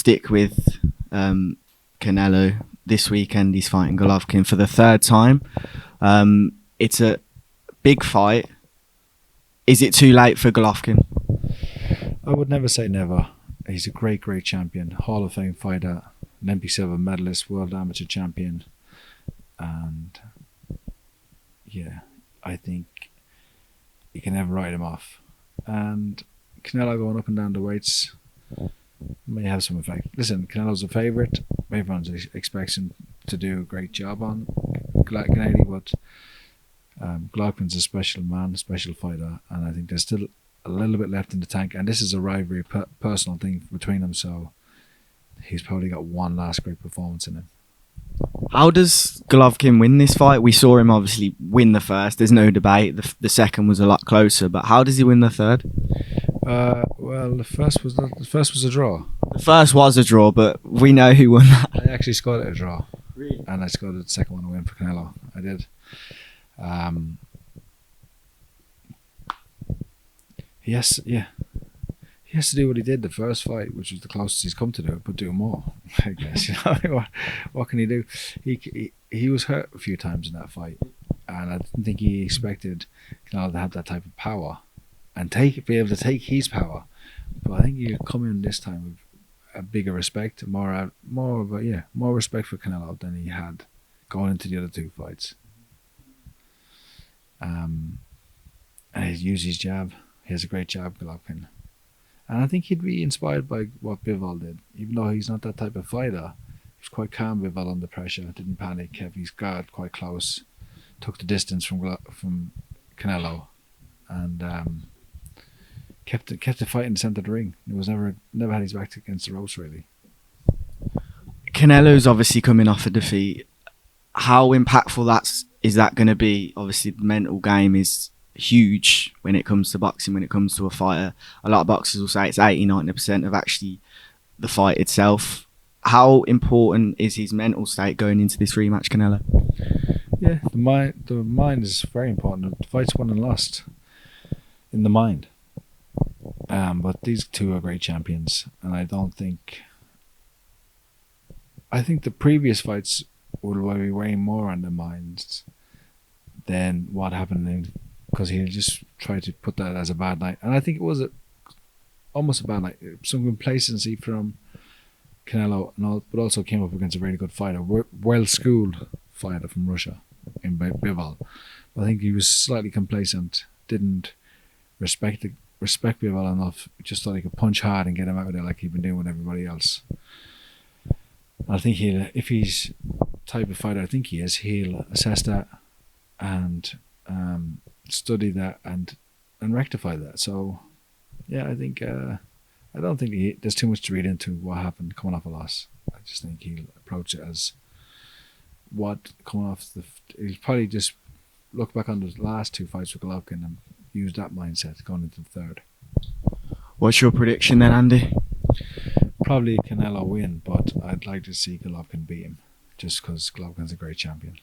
stick with Canelo. This weekend he's fighting Golovkin for the third time. It's a big fight. Is it too late for Golovkin? I would never say never. He's a great champion, Hall of Fame fighter, Olympic silver medalist, world amateur champion, and yeah, I think you can never write him off. And Canelo going up and down the weights may have some effect. Listen, Canelo's a favourite. Everyone expects him to do a great job on Gennady, but Golovkin's a special man, a special fighter, and I think there's still a little bit left in the tank. And this is a rivalry, personal thing between them, so he's probably got one last great performance in him. How does Golovkin win this fight? We saw him obviously win the first. There's no debate. The second was a lot closer, but how does he win the third? Well, the first was a draw. The first was a draw, but we know who won that. I actually scored it a draw. Really? And I scored the second one to win for Canelo. I did. He has to do what he did the first fight, which was the closest he's come to do it, but do more. I guess what can he do? He was hurt a few times in that fight, and I didn't think he expected Canelo to have that type of power and be able to take his power. But I think he'll come in this time with a bigger respect, more respect for Canelo than he had going into the other two fights. And he's used his jab. He has a great jab, Golovkin. And I think he'd be inspired by what Bivol did. Even though he's not that type of fighter, he was quite calm, Bivol, under pressure, didn't panic, kept his guard quite close, took the distance from Canelo, and kept the fight in the centre of the ring. He was never had his back against the ropes, really. Canelo's obviously coming off a defeat. How impactful is that going to be? Obviously, the mental game is huge when it comes to boxing, when it comes to a fighter. A lot of boxers will say it's 80-90% of actually the fight itself. How important is his mental state going into this rematch, Canelo? Yeah, the mind is very important. The fight's won and lost in the mind. But these two are great champions, and I think the previous fights will be weighing more on their minds than what happened, because he just tried to put that as a bad night. And I think it was almost a bad night. Some complacency from Canelo, but also came up against a really good fighter, well-schooled fighter from Russia in Bivol. I think he was slightly complacent, didn't respect Bivol enough, just thought he could punch hard and get him out of there like he'd been doing with everybody else. I think if he's the type of fighter I think he is, he'll assess that and study that and rectify that. So yeah, I think I don't think there's too much to read into what happened coming off a loss. I just think he'll approach it as he'll probably just look back on the last two fights with Golovkin and use that mindset going into the third. What's your prediction then, Andy? Probably Canelo win, but I'd like to see Golovkin beat him, just because Golovkin's a great champion.